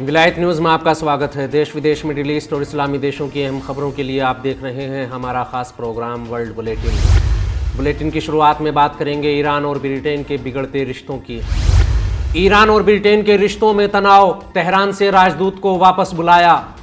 विलायत न्यूज़ में आपका स्वागत है। देश विदेश, मिडिल ईस्ट और इस्लामी देशों की अहम खबरों के लिए आप देख रहे हैं हमारा खास प्रोग्राम वर्ल्ड बुलेटिन की शुरुआत में बात करेंगे ईरान और ब्रिटेन के बिगड़ते रिश्तों की। ईरान और ब्रिटेन के रिश्तों में तनाव, तेहरान से राजदूत को वापस बुलाया।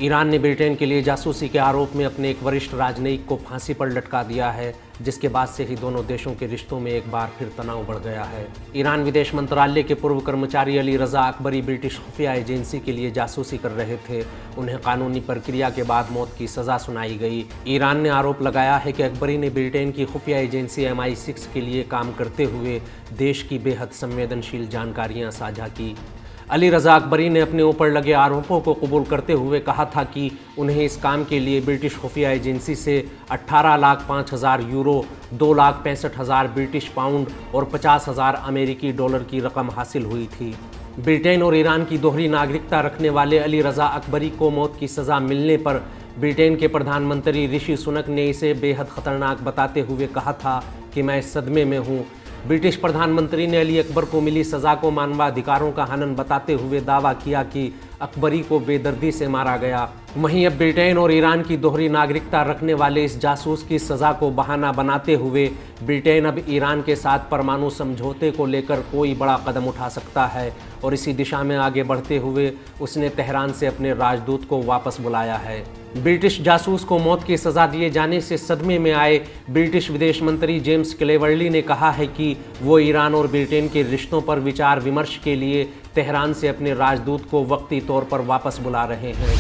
ईरान ने ब्रिटेन के लिए जासूसी के आरोप में अपने एक वरिष्ठ राजनयिक को फांसी पर लटका दिया है, जिसके बाद से ही दोनों देशों के रिश्तों में एक बार फिर तनाव बढ़ गया है। ईरान विदेश मंत्रालय के पूर्व कर्मचारी अली रजा अकबरी ब्रिटिश खुफिया एजेंसी के लिए जासूसी कर रहे थे। उन्हें कानूनी प्रक्रिया के बाद मौत की सजा सुनाई गई। ईरान ने आरोप लगाया है कि अकबरी ने ब्रिटेन की खुफिया एजेंसी MI6 के लिए काम करते हुए देश की बेहद संवेदनशील जानकारियां साझा की। अली रजा अकबरी ने अपने ऊपर लगे आरोपों को कबूल करते हुए कहा था कि उन्हें इस काम के लिए ब्रिटिश खुफिया एजेंसी से 18,05,000 यूरो, 2,65,000 ब्रिटिश पाउंड और 50,000 अमेरिकी डॉलर की रकम हासिल हुई थी। ब्रिटेन और ईरान की दोहरी नागरिकता रखने वाले अली रजा अकबरी को मौत की सज़ा मिलने पर ब्रिटेन के प्रधानमंत्री ऋषि सुनक ने इसे बेहद खतरनाक बताते हुए कहा था कि मैं इस सदमे में हूँ। ब्रिटिश प्रधानमंत्री ने अली अकबर को मिली सज़ा को मानवाधिकारों का हनन बताते हुए दावा किया कि अकबरी को बेदर्दी से मारा गया। वहीं अब ब्रिटेन और ईरान की दोहरी नागरिकता रखने वाले इस जासूस की सज़ा को बहाना बनाते हुए ब्रिटेन अब ईरान के साथ परमाणु समझौते को लेकर कोई बड़ा कदम उठा सकता है और इसी दिशा में आगे बढ़ते हुए उसने तेहरान से अपने राजदूत को वापस बुलाया है। ब्रिटिश जासूस को मौत की सज़ा दिए जाने से सदमे में आए ब्रिटिश विदेश मंत्री जेम्स क्लेवर्ली ने कहा है कि वो ईरान और ब्रिटेन के रिश्तों पर विचार विमर्श के लिए तेहरान से अपने राजदूत को वक्ती तौर पर वापस बुला रहे हैं।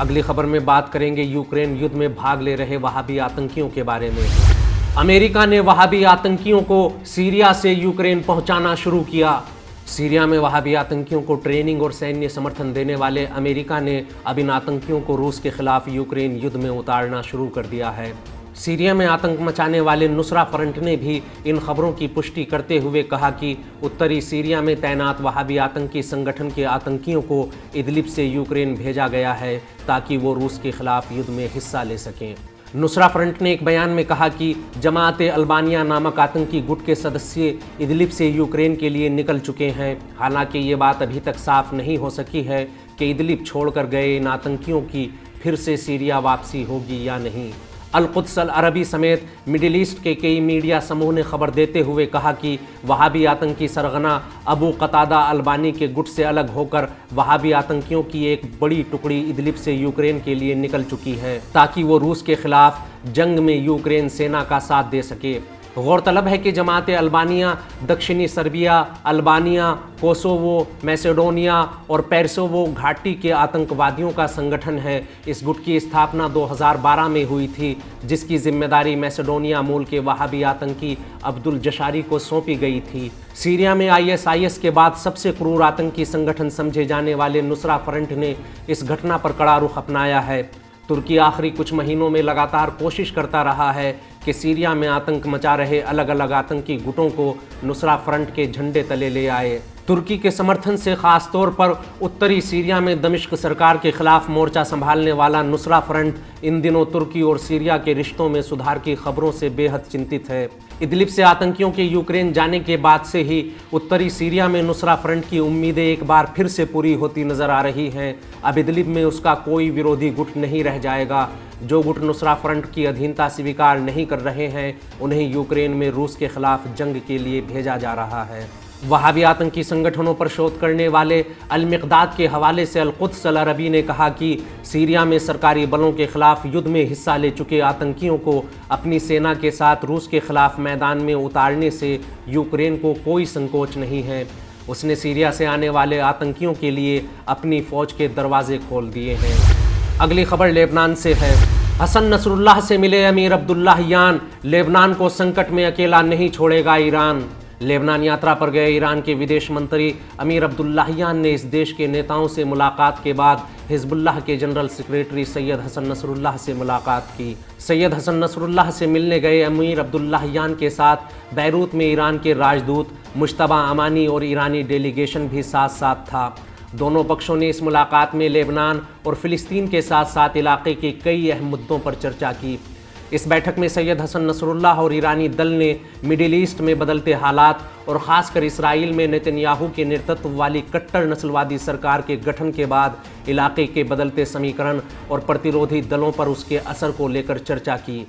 अगली खबर में बात करेंगे यूक्रेन युद्ध में भाग ले रहे वहाबी आतंकियों के बारे में। अमेरिका ने वहाबी आतंकियों को सीरिया से यूक्रेन पहुंचाना शुरू किया। सीरिया में वहाबी आतंकियों को ट्रेनिंग और सैन्य समर्थन देने वाले अमेरिका ने अब इन आतंकियों को रूस के खिलाफ यूक्रेन युद्ध में उतारना शुरू कर दिया है। सीरिया में आतंक मचाने वाले नुसरा फ्रंट ने भी इन खबरों की पुष्टि करते हुए कहा कि उत्तरी सीरिया में तैनात वहाबी आतंकी संगठन के आतंकियों को इदलिब से यूक्रेन भेजा गया है ताकि वो रूस के खिलाफ युद्ध में हिस्सा ले सकें। नुसरा फ्रंट ने एक बयान में कहा कि जमात अल्बानिया नामक आतंकी गुट के सदस्य इदलिब से यूक्रेन के लिए निकल चुके हैं। हालांकि ये बात अभी तक साफ नहीं हो सकी है कि इदलिब छोड़कर गए इन आतंकियों की फिर से सीरिया वापसी होगी या नहीं। अल-कुद्स अल-अरबी समेत मिडिल ईस्ट के कई मीडिया समूह ने खबर देते हुए कहा कि वहाबी आतंकी सरगना अबू कतादा अल्बानी के गुट से अलग होकर वहाबी आतंकियों की एक बड़ी टुकड़ी इदलिब से यूक्रेन के लिए निकल चुकी है ताकि वो रूस के खिलाफ जंग में यूक्रेन सेना का साथ दे सके। गौरतलब है कि जमात अल्बानिया दक्षिणी सर्बिया, अल्बानिया, कोसोवो, मैसेडोनिया और पेरसोवो घाटी के आतंकवादियों का संगठन है। इस गुट की स्थापना 2012 में हुई थी, जिसकी जिम्मेदारी मैसेडोनिया मूल के वहाबी आतंकी अब्दुल जशारी को सौंपी गई थी। सीरिया में ISIS के बाद सबसे क्रूर आतंकी संगठन समझे जाने वाले नुसरा फ्रंट ने इस घटना पर कड़ा रुख अपनाया है। तुर्की आखिरी कुछ महीनों में लगातार कोशिश करता रहा है कि सीरिया में आतंक मचा रहे अलग अलग आतंकी गुटों को नुसरा फ्रंट के झंडे तले ले आए। तुर्की के समर्थन से खास तौर पर उत्तरी सीरिया में दमिश्क सरकार के खिलाफ मोर्चा संभालने वाला नुसरा फ्रंट इन दिनों तुर्की और सीरिया के रिश्तों में सुधार की खबरों से बेहद चिंतित है। इदलिब से आतंकियों के यूक्रेन जाने के बाद से ही उत्तरी सीरिया में नुसरा फ्रंट की उम्मीदें एक बार फिर से पूरी होती नजर आ रही हैं। अब इदलिब में उसका कोई विरोधी गुट नहीं रह जाएगा। जो गुट नुसरा फ्रंट की अधीनता स्वीकार नहीं कर रहे हैं, उन्हें यूक्रेन में रूस के खिलाफ जंग के लिए भेजा जा रहा है। वहाबी आतंकी संगठनों पर शोध करने वाले अल-मिक़दाद के हवाले से अल-कुद्स अल-अरबी ने कहा कि सीरिया में सरकारी बलों के खिलाफ युद्ध में हिस्सा ले चुके आतंकियों को अपनी सेना के साथ रूस के खिलाफ मैदान में उतारने से यूक्रेन को कोई संकोच नहीं है। उसने सीरिया से आने वाले आतंकियों के लिए अपनी फ़ौज के दरवाजे खोल दिए हैं। अगली खबर लेबनान से है। हसन नसरुल्लाह से मिले अमीर अब्दुल्लाहियान, लेबनान को संकट में अकेला नहीं छोड़ेगा ईरान। लेबनान यात्रा पर गए ईरान के विदेश मंत्री अमीर अब्दुल्लाहियान ने इस देश के नेताओं से मुलाकात के बाद हिजबुल्लाह के general secretary Sayyed Hassan Nasrallah से मुलाकात की। सैयद हसन नसरुल्लाह से मिलने गए अमीर अब्दुल्लाहियान के साथ बैरूत में ईरान के राजदूत मुश्तबा अमानी और ईरानी डेलीगेशन भी साथ साथ था। दोनों पक्षों ने इस मुलाकात में लेबनान और फ़िलिस्तीन के साथ साथ इलाके के कई अहम मुद्दों पर चर्चा की। इस बैठक में सैयद हसन नसरुल्लाह और ईरानी दल ने मिडिल ईस्ट में बदलते हालात और ख़ासकर इसराइल में नेतन्याहू के नेतृत्व वाली कट्टर नस्लवादी सरकार के गठन के बाद इलाके के बदलते समीकरण और प्रतिरोधी दलों पर उसके असर को लेकर चर्चा की।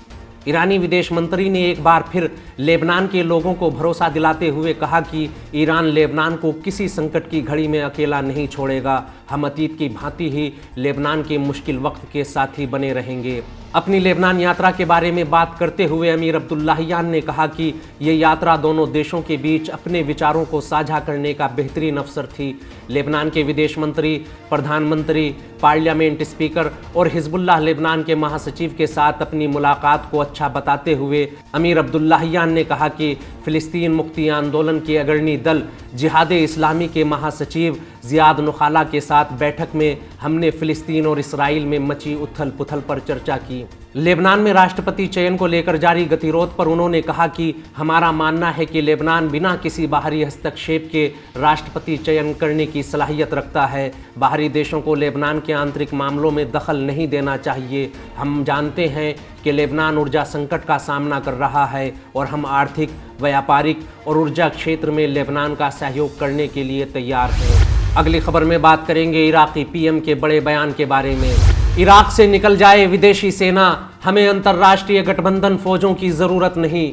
ईरानी विदेश मंत्री ने एक बार फिर लेबनान के लोगों को भरोसा दिलाते हुए कहा कि ईरान लेबनान को किसी संकट की घड़ी में अकेला नहीं छोड़ेगा। हम अतीत की भांति ही लेबनान के मुश्किल वक्त के साथी बने रहेंगे। अपनी लेबनान यात्रा के बारे में बात करते हुए अमीर अब्दुल्लाहियान ने कहा कि ये यात्रा दोनों देशों के बीच अपने विचारों को साझा करने का बेहतरीन अवसर थी। लेबनान के विदेश मंत्री, प्रधानमंत्री, पार्लियामेंट स्पीकर और हिजबुल्लाह लेबनान के महासचिव के साथ अपनी मुलाकात को अच्छा बताते हुए अमीर अब्दुल्लाहियान ने कहा कि फ़िलिस्तीन मुक्ति आंदोलन के अग्रणी दल जिहाद इस्लामी के महासचिव ज़ियाद नुखाला के साथ बैठक में हमने फ़िलिस्तीन और इसराइल में मची उथल पुथल पर चर्चा की। लेबनान में राष्ट्रपति चयन को लेकर जारी गतिरोध पर उन्होंने कहा कि हमारा मानना है कि लेबनान बिना किसी बाहरी हस्तक्षेप के राष्ट्रपति चयन करने की सलाहियत रखता है। बाहरी देशों को लेबनान के आंतरिक मामलों में दखल नहीं देना चाहिए। हम जानते हैं कि लेबनान ऊर्जा संकट का सामना कर रहा है और हम आर्थिक, व्यापारिक और ऊर्जा क्षेत्र में लेबनान का सहयोग करने के लिए तैयार हैं। अगली खबर में बात करेंगे इराकी पीएम के बड़े बयान के बारे में। इराक से निकल जाए विदेशी सेना, हमें अंतर्राष्ट्रीय गठबंधन फौजों की ज़रूरत नहीं।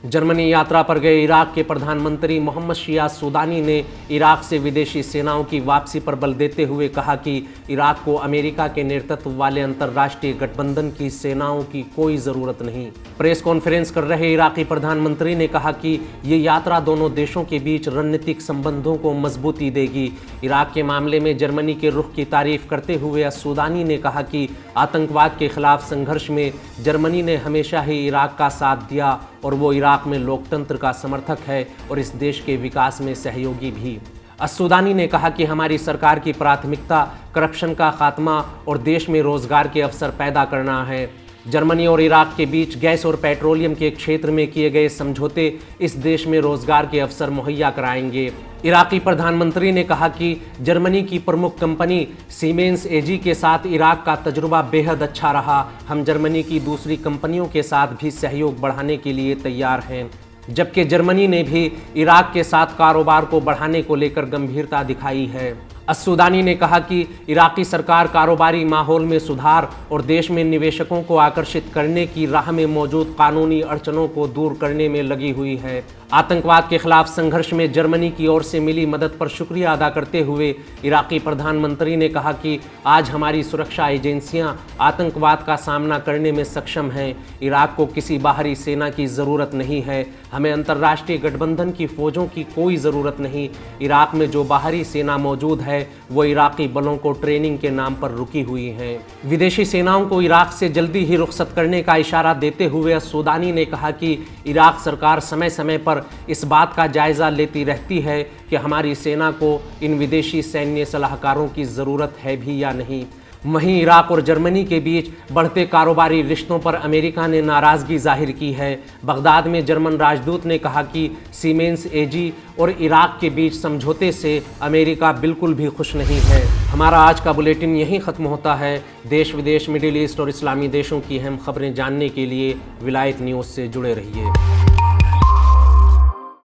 जर्मनी यात्रा पर गए इराक के प्रधानमंत्री मोहम्मद शिया सुदानी ने इराक से विदेशी सेनाओं की वापसी पर बल देते हुए कहा कि इराक को अमेरिका के नेतृत्व वाले अंतर्राष्ट्रीय गठबंधन की सेनाओं की कोई ज़रूरत नहीं। प्रेस कॉन्फ्रेंस कर रहे इराकी प्रधानमंत्री ने कहा कि ये यात्रा दोनों देशों के बीच रणनीतिक संबंधों को मजबूती देगी। इराक के मामले में जर्मनी के रुख की तारीफ करते हुए सुदानी ने कहा कि आतंकवाद के खिलाफ संघर्ष में जर्मनी ने हमेशा ही इराक का साथ दिया और वो इराक में लोकतंत्र का समर्थक है और इस देश के विकास में सहयोगी भी। अस्सुदानी ने कहा कि हमारी सरकार की प्राथमिकता करप्शन का खात्मा और देश में रोजगार के अवसर पैदा करना है। जर्मनी और इराक के बीच गैस और पेट्रोलियम के क्षेत्र में किए गए समझौते इस देश में रोजगार के अवसर मुहैया कराएंगे। इराकी प्रधानमंत्री ने कहा कि जर्मनी की प्रमुख कंपनी सीमेंस एजी के साथ इराक का तजुर्बा बेहद अच्छा रहा। हम जर्मनी की दूसरी कंपनियों के साथ भी सहयोग बढ़ाने के लिए तैयार हैं। जबकि जर्मनी ने भी इराक के साथ कारोबार को बढ़ाने को लेकर गंभीरता दिखाई है। अस्सुदानी ने कहा कि इराकी सरकार कारोबारी माहौल में सुधार और देश में निवेशकों को आकर्षित करने की राह में मौजूद कानूनी अड़चनों को दूर करने में लगी हुई है। आतंकवाद के खिलाफ संघर्ष में जर्मनी की ओर से मिली मदद पर शुक्रिया अदा करते हुए इराकी प्रधानमंत्री ने कहा कि आज हमारी सुरक्षा एजेंसियां आतंकवाद का सामना करने में सक्षम हैं। इराक को किसी बाहरी सेना की ज़रूरत नहीं है। हमें अंतर्राष्ट्रीय गठबंधन की फ़ौजों की कोई ज़रूरत नहीं। इराक में जो बाहरी सेना मौजूद है वो इराकी बलों को ट्रेनिंग के नाम पर रुकी हुई हैं। विदेशी सेनाओं को इराक से जल्दी ही रुखसत करने का इशारा देते हुए अस्सुदानी ने कहा कि इराक सरकार समय समय पर इस बात का जायज़ा लेती रहती है कि हमारी सेना को इन विदेशी सैन्य सलाहकारों की ज़रूरत है भी या नहीं। वहीं इराक और जर्मनी के बीच बढ़ते कारोबारी रिश्तों पर अमेरिका ने नाराज़गी जाहिर की है। बगदाद में जर्मन राजदूत ने कहा कि सीमेंस एजी और इराक के बीच समझौते से अमेरिका बिल्कुल भी खुश नहीं है। हमारा आज का बुलेटिन यहीं ख़त्म होता है। देश विदेश, मिडिल ईस्ट और इस्लामी देशों की अहम खबरें जानने के लिए विलायत न्यूज़ से जुड़े रहिए।